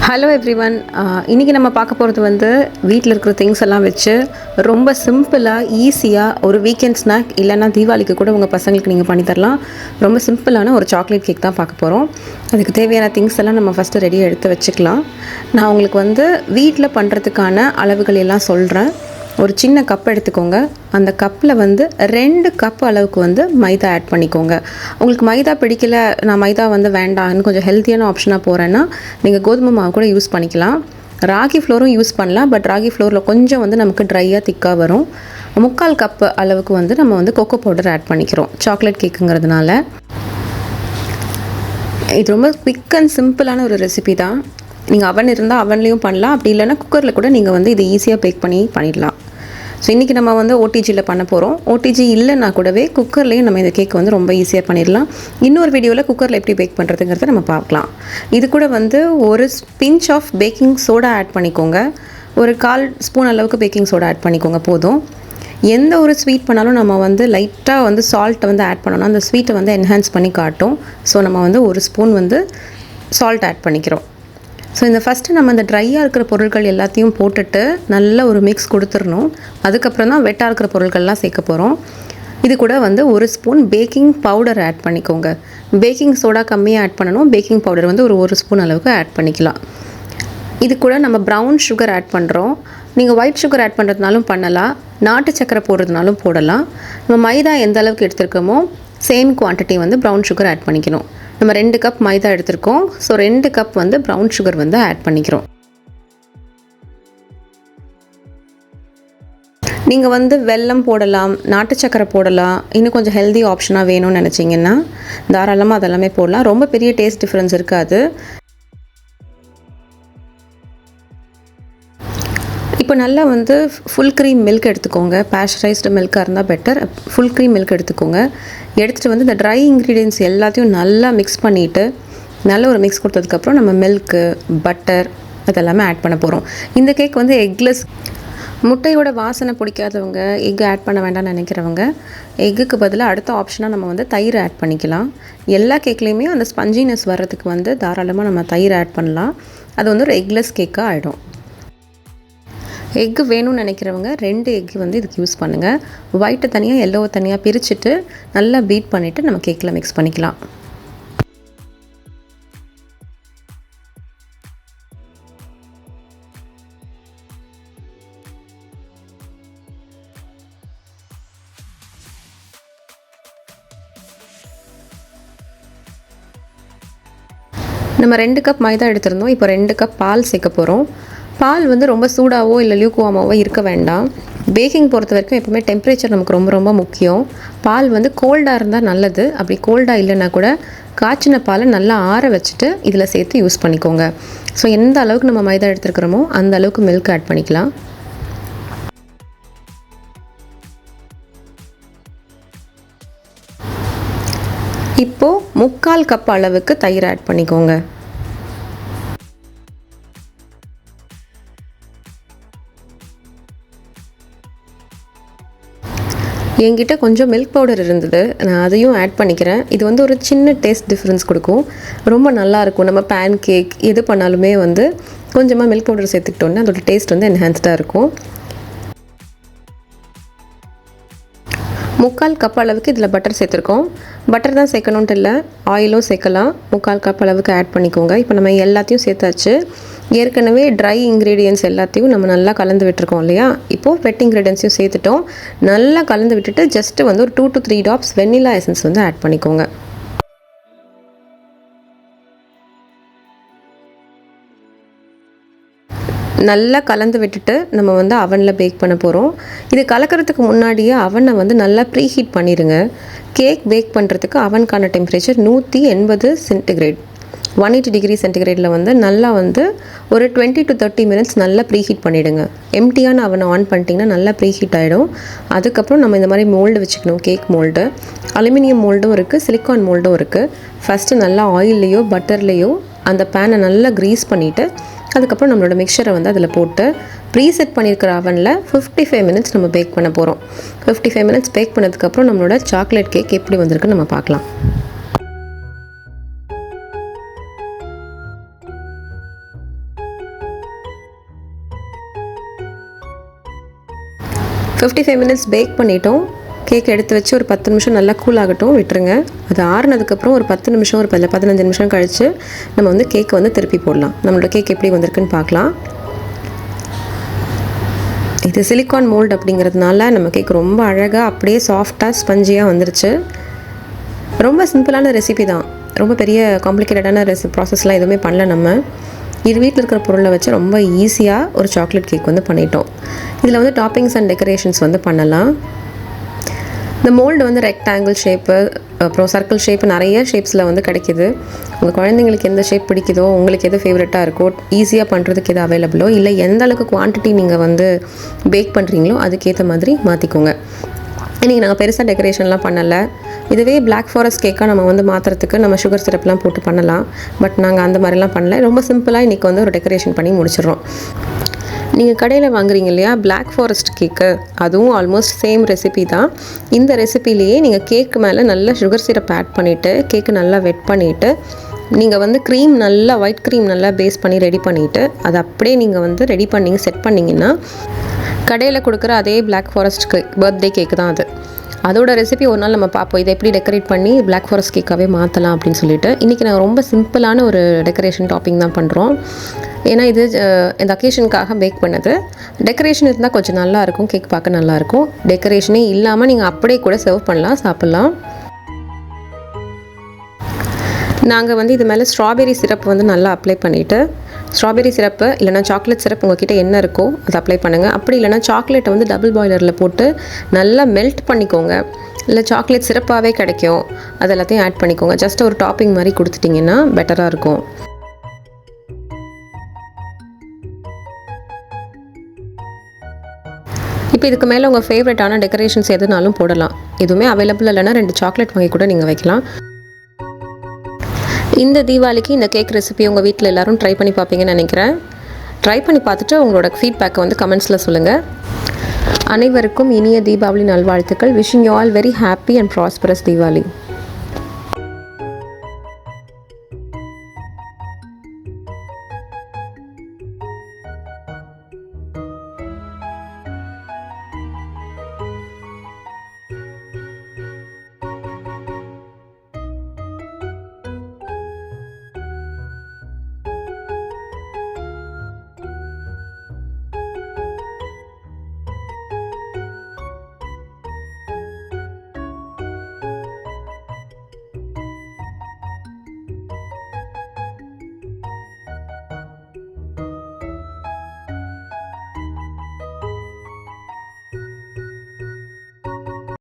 Hello everyone. இன்றைக்கி நம்ம பார்க்க போகிறது வந்து வீட்டில் இருக்கிற திங்ஸ் எல்லாம் வச்சு ரொம்ப சிம்பிளாக ஈஸியாக ஒரு வீக்கெண்ட் ஸ்நாக் இல்லைன்னா தீபாவளிக்கு கூட உங்கள் பசங்களுக்கு நீங்கள் பண்ணித்தரலாம். ரொம்ப சிம்பிளான ஒரு சாக்லேட் கேக் தான் பார்க்க போகிறோம். அதுக்கு தேவையான திங்ஸ் எல்லாம் நம்ம ஃபஸ்ட்டு ரெடியாக எடுத்து வச்சுக்கலாம். நான் உங்களுக்கு வந்து வீட்டில் பண்ணுறதுக்கான அளவுகள் எல்லாம் சொல்கிறேன். ஒரு சின்ன கப் எடுத்துக்கோங்க. அந்த கப்பில் வந்து 2 கப் அளவுக்கு வந்து மைதா ஆட் பண்ணிக்கோங்க. உங்களுக்கு மைதா பிடிக்கல, நான் மைதா வந்து வேண்டாம், கொஞ்சம் ஹெல்த்தியான ஆப்ஷனாக போகிறேன்னா நீங்கள் கோதுமை மாவு கூட யூஸ் பண்ணிக்கலாம். ராகி ஃப்ளோரும் யூஸ் பண்ணலாம். பட் ராகி ஃப்ளோரில் கொஞ்சம் வந்து நமக்கு ட்ரையாக திக்காக வரும். 3/4 கப் அளவுக்கு வந்து நம்ம வந்து கொக்கோ பவுடர் ஆட் பண்ணிக்கிறோம் சாக்லேட் கேக்குங்கிறதுனால. இது ரொம்ப குவிக் அண்ட் சிம்பிளான ஒரு ரெசிபி தான். நீங்கள் அவன் இருந்தால் அவன்லேயும் பண்ணலாம். அப்படி இல்லைன்னா குக்கரில் கூட நீங்கள் வந்து இது ஈஸியாக பேக் பண்ணிடலாம். ஸோ இன்றைக்கி நம்ம வந்து ஓடிஜியில் பண்ண போகிறோம். ஓடிஜி இல்லைன்னா கூடவே குக்கர்லேயும் நம்ம இந்த கேக் வந்து ரொம்ப ஈஸியாக பண்ணிடலாம். இன்னொரு வீடியோவில் குக்கரில் எப்படி பேக் பண்ணுறதுங்கிறத நம்ம பார்க்கலாம். இது கூட வந்து ஒரு pinch of baking soda add பண்ணிக்கோங்க. ஒரு 1/4 ஸ்பூன் அளவுக்கு பேக்கிங் சோடா ஆட் பண்ணிக்கோங்க போதும். எந்த ஒரு ஸ்வீட் பண்ணாலும் நம்ம வந்து லைட்டாக வந்து சால்ட்டை வந்து ஆட் பண்ணோன்னா அந்த ஸ்வீட்டை வந்து என்ஹான்ஸ் பண்ணி காட்டும். ஸோ நம்ம வந்து ஒரு ஸ்பூன் வந்து சால்ட் ஆட் பண்ணிக்கிறோம். ஸோ இந்த ஃபஸ்ட்டு நம்ம இந்த ட்ரையாக இருக்கிற பொருட்கள் எல்லாத்தையும் போட்டுட்டு நல்ல ஒரு மிக்ஸ் கொடுத்துடணும். அதுக்கப்புறம் தான் வெட்டாக இருக்கிற பொருட்கள்லாம் சேர்க்க போகிறோம். இது கூட வந்து ஒரு ஸ்பூன் பேக்கிங் பவுடர் ஆட் பண்ணிக்கோங்க. பேக்கிங் சோடா கம்மியாக ஆட் பண்ணணும். பேக்கிங் பவுடர் வந்து ஒரு ஸ்பூன் அளவுக்கு ஆட் பண்ணிக்கலாம். இது கூட நம்ம ப்ரௌன் சுகர் ஆட் பண்ணுறோம். நீங்கள் ஒயிட் சுகர் ஆட் பண்ணுறதுனாலும் பண்ணலாம், நாட்டு சக்கரை போடுறதுனாலும் போடலாம். நம்ம மைதா எந்த அளவுக்கு எடுத்துருக்கோமோ சேம் குவான்டிட்டி வந்து ப்ரௌன் சுகர் ஆட் பண்ணிக்கணும். நம்ம 2 கப் மைதா எடுத்திருக்கோம். ஸோ 2 கப் வந்து ப்ரௌன் சுகர் வந்து ஆட் பண்ணிக்கிறோம். நீங்கள் வந்து வெல்லம் போடலாம், நாட்டு சக்கரை போடலாம். இன்னும் கொஞ்சம் ஹெல்தி ஆப்ஷனாக வேணும்னு நினச்சிங்கன்னா தாராளமாக அதெல்லாமே போடலாம். ரொம்ப பெரிய டேஸ்ட் டிஃப்ரென்ஸ் இருக்காது. இப்போ நல்லா வந்து ஃபுல் க்ரீம் மில்க் எடுத்துக்கோங்க. பாஸ்டரைஸ்டு மில்காக இருந்தால் பெட்டர். ஃபுல் க்ரீம் மில்க் எடுத்துக்கோங்க. எடுத்துகிட்டு வந்து இந்த ட்ரை இன்க்ரீடியன்ட்ஸ் எல்லாத்தையும் நல்லா மிக்ஸ் பண்ணிவிட்டு நல்ல ஒரு மிக்ஸ் கொடுத்ததுக்கப்புறம் நம்ம மில்க்கு, பட்டர் அதெல்லாமே ஆட் பண்ண போகிறோம். இந்த கேக் வந்து எக்லெஸ். முட்டையோட வாசனை பிடிக்காதவங்க, எக் ஆட் பண்ண வேண்டாம்னு நினைக்கிறவங்க எக்குக்கு பதிலாக அடுத்த ஆப்ஷனாக நம்ம வந்து தயிர் ஆட் பண்ணிக்கலாம். எல்லா கேக்லேயுமே அந்த ஸ்பஞ்சினஸ் வர்றதுக்கு வந்து தாராளமாக நம்ம தயிர் ஆட் பண்ணலாம். அது வந்து ஒரு எக்லெஸ் கேக்காக ஆகிடும். எக்கு வேணும்னு நினைக்கிறவங்க 2 எக்கு வந்து இதுக்கு யூஸ் பண்ணுங்கள். ஒயிட்டை தனியாக எல்லோவை தனியாக பிரிச்சுட்டு நல்லா பீட் பண்ணிவிட்டு நம்ம கேக்கில் மிக்ஸ் பண்ணிக்கலாம். நம்ம 2 கப் மைதா எடுத்திருந்தோம். இப்போ 2 கப் பால் சேர்க்க போகிறோம். பால் வந்து ரொம்ப சூடாகவோ இல்லை லியூக்வார்மாவோ இருக்க வேண்டாம். பேக்கிங் பொறுத்த வரைக்கும் எப்போவுமே டெம்பரேச்சர் நமக்கு ரொம்ப ரொம்ப முக்கியம். பால் வந்து கோல்டாக இருந்தால் நல்லது. அப்படி கோல்டாக இல்லைன்னா கூட காய்ச்சின பாலை நல்லா ஆற வச்சுட்டு இதில் சேர்த்து யூஸ் பண்ணிக்கோங்க. ஸோ எந்த அளவுக்கு நம்ம மைதா எடுத்துருக்கிறோமோ அந்த அளவுக்கு மில்க் ஆட் பண்ணிக்கலாம். இப்போது 3/4 கப் அளவுக்கு தயிர் ஆட் பண்ணிக்கோங்க. என்கிட்ட கொஞ்சம் மில்க் பவுடர் இருந்தது, நான் அதையும் ஆட் பண்ணிக்கிறேன். இது வந்து ஒரு சின்ன டேஸ்ட் டிஃப்ரென்ஸ் கொடுக்கும். ரொம்ப நல்லாயிருக்கும். நம்ம பேன் கேக் எது பண்ணாலுமே வந்து கொஞ்சமாக மில்க் பவுடர் சேர்த்துக்கிட்டோன்னா அதோட டேஸ்ட் வந்து என்ஹான்ஸ்டாக இருக்கும். 3/4 கப் அளவுக்கு இதில் பட்டர் சேர்த்துருக்கோம். பட்டர் தான் சேர்க்கணுன்ட்டு இல்லை, ஆயிலும் சேர்க்கலாம். 3/4 கப் அளவுக்கு ஆட் பண்ணிக்கோங்க. இப்போ நம்ம எல்லாத்தையும் சேர்த்தாச்சு. ஏற்கனவே ட்ரை இன்க்ரீடியன்ட்ஸ் எல்லாத்தையும் நம்ம நல்லா கலந்து விட்டுருக்கோம் இல்லையா. இப்போது வெட் இன்க்ரீடியன்ட்ஸையும் சேர்த்துட்டோம். நல்லா கலந்து விட்டுட்டு ஜஸ்ட்டு வந்து ஒரு 2 to 3 drops வெண்ணிலா எசன்ஸ் வந்து ஆட் பண்ணிக்கோங்க. நல்லா கலந்து விட்டுட்டு நம்ம வந்து அவனில் பேக் பண்ண போகிறோம். இது கலக்கிறதுக்கு முன்னாடியே அவனை வந்து நல்லா ப்ரீஹீட் பண்ணிடுங்க. கேக் பேக் பண்ணுறதுக்கு அவனுக்கான டெம்பரேச்சர் 180 சென்டிகிரேட், 180 டிகிரி சென்டிகிரேடில் வந்து நல்லா வந்து ஒரு 20 to 30 minutes நல்லா ப்ரீஹீட் பண்ணிவிடுங்க. எம்டியான அவனை ஆன் பண்ணிட்டிங்கன்னா நல்லா ப்ரீஹீட் ஆகிடும். அதுக்கப்புறம் நம்ம இந்த மாதிரி மோல்டு வச்சுக்கணும். கேக் மோல்டு அலுமினியம் மோல்டும் இருக்குது, சிலிக்கான் மோல்டும் இருக்குது. ஃபஸ்ட்டு நல்லா ஆயில்லையோ பட்டர்லேயோ அந்த பேனை நல்லா க்ரீஸ் பண்ணிவிட்டு அதுக்கப்புறம் நம்மளோட மிக்சரை வந்து அதில் போட்டு ப்ரீசெட் பண்ணியிருக்கிற அவனில் 55 minutes நம்ம பேக் பண்ண போகிறோம். 55 minutes பேக் பண்ணதுக்கப்புறம் நம்மளோட சாக்லேட் கேக் எப்படி வந்திருக்குன்னு நம்ம பார்க்கலாம். 55 மினிட்ஸ் பேக் பண்ணிட்டோம். கேக் எடுத்து வச்சு ஒரு 10 நிமிஷம் நல்லா கூல் ஆகட்டும், விட்டுருங்க. அது ஆறுனதுக்கப்புறம் ஒரு 10 நிமிஷம் ஒரு 15 நிமிஷம் கழித்து நம்ம வந்து கேக்கை வந்து திருப்பி போடலாம். நம்மளோட கேக் எப்படி வந்திருக்குன்னு பார்க்கலாம். இது சிலிக்கான் மோல்டு அப்படிங்கிறதுனால நம்ம கேக் ரொம்ப அழகாக அப்படியே சாஃப்டாக ஸ்பஞ்சியாக வந்துருச்சு. ரொம்ப சிம்பிளான ரெசிபி தான், ரொம்ப பெரிய காம்ப்ளிகேட்டடான ப்ராசஸ்லாம் எதுவுமே பண்ணல. நம்ம இது வீட்டில் இருக்கிற பொருளை வச்சு ரொம்ப ஈஸியாக ஒரு சாக்லேட் கேக் வந்து பண்ணிட்டோம். இதில் வந்து டாப்பிங்ஸ் அண்ட் டெக்கரேஷன்ஸ் வந்து பண்ணலாம். இந்த மோல்டு வந்து ரெக்டாங்கிள் ஷேப்பு, அப்புறம் சர்க்கிள் ஷேப்பு, நிறைய ஷேப்ஸில் வந்து கிடைக்கிது. உங்கள் குழந்தைங்களுக்கு எந்த ஷேப் பிடிக்குதோ, உங்களுக்கு எது ஃபேவரட்டாக இருக்கோ, ஈஸியாக பண்ணுறதுக்கு எது அவைலபிளோ, இல்லை எந்த அளவுக்கு குவான்டிட்டி நீங்கள் வந்து பேக் பண்ணுறீங்களோ அதுக்கேற்ற மாதிரி மாற்றிக்கோங்க. இன்றைக்கி நாங்கள் பெருசாக டெக்கரேஷன்லாம் பண்ணலை. இதுவே பிளாக் ஃபாரஸ்ட் கேக்காக நம்ம வந்து மாற்றுறதுக்கு நம்ம சுகர் சிரப்லாம் போட்டு பண்ணலாம். பட் நாங்கள் அந்த மாதிரிலாம் பண்ணல. ரொம்ப சிம்பிளாக இன்றைக்கி வந்து ஒரு டெக்கரேஷன் பண்ணி முடிச்சிடுறோம். நீங்கள் கடையில் வாங்குறீங்க இல்லையா பிளாக் ஃபாரஸ்ட் கேக்கு, அதுவும் ஆல்மோஸ்ட் சேம் ரெசிபி தான். இந்த ரெசிபிலேயே நீங்கள் கேக்கு மேலே நல்லா சுகர் சிரப் ஆட் பண்ணிவிட்டு கேக்கு நல்லா வெட் பண்ணிவிட்டு நீங்கள் வந்து க்ரீம் நல்லா ஒயிட் க்ரீம் நல்லா பேஸ் பண்ணி ரெடி பண்ணிவிட்டு அதை அப்படியே நீங்கள் வந்து ரெடி பண்ணி செட் பண்ணிங்கன்னா கடையில் கொடுக்குற அதே black forest cake birthday cake தான் அது. அதோட ரெசிபி ஒரு நாள் நம்ம பார்ப்போம். இதை எப்படி டெக்கரேட் பண்ணி பிளாக் ஃபாரஸ்ட் கேக்காகவே மாற்றலாம் அப்படின்னு சொல்லிட்டு. இன்றைக்கி நாங்கள் ரொம்ப சிம்பிளான ஒரு டெக்கரேஷன் டாப்பிங் தான் பண்ணுறோம். ஏன்னா இது இந்த அக்கேஷனுக்காக பேக் பண்ணது. டெக்கரேஷன் இருந்தால் கொஞ்சம் நல்லாயிருக்கும், கேக் பார்க்க நல்லாயிருக்கும். டெக்கரேஷனே இல்லாமல் நீங்கள் அப்படியே கூட சர்வ் பண்ணலாம், சாப்பிட்லாம். நாங்கள் வந்து இது மேலே ஸ்ட்ராபெரி சிரப் வந்து நல்லா அப்ளை பண்ணிவிட்டு, ஸ்ட்ராபெரி சிரப்பு இல்லைனா சாக்லேட் சிரப் உங்கள்கிட்ட என்ன இருக்கோ அதை அப்ளை பண்ணுங்கள். அப்படி இல்லைனா சாக்லேட்டை வந்து டபுள் பாய்லரில் போட்டு நல்லா மெல்ட் பண்ணிக்கோங்க. இல்லை சாக்லேட் சிரப்பாகவே கிடைக்கும், அது எல்லாத்தையும் ஆட் பண்ணிக்கோங்க. ஜஸ்ட் ஒரு டாப்பிங் மாதிரி கொடுத்துட்டிங்கன்னா பெட்டராக இருக்கும். இப்போ இதுக்கு மேலே உங்கள் ஃபேவரட்டான டெக்கரேஷன்ஸ் எதுனாலும் போடலாம். எதுவுமே அவைலபிள் இல்லைனா 2 சாக்லேட் வாங்கி கூட நீங்கள் வைக்கலாம். இந்த தீபாவளிக்கு இந்த கேக் ரெசிபி உங்கள் வீட்டில் எல்லோரும் ட்ரை பண்ணி பார்ப்பீங்கன்னு நினைக்கிறேன். ட்ரை பண்ணி பார்த்துட்டு உங்களோட ஃபீட்பேக்கை வந்து கமெண்ட்ஸில் சொல்லுங்கள். அனைவருக்கும் இனிய தீபாவளி நல்வாழ்த்துக்கள். Wishing you all very happy and prosperous Deepavali.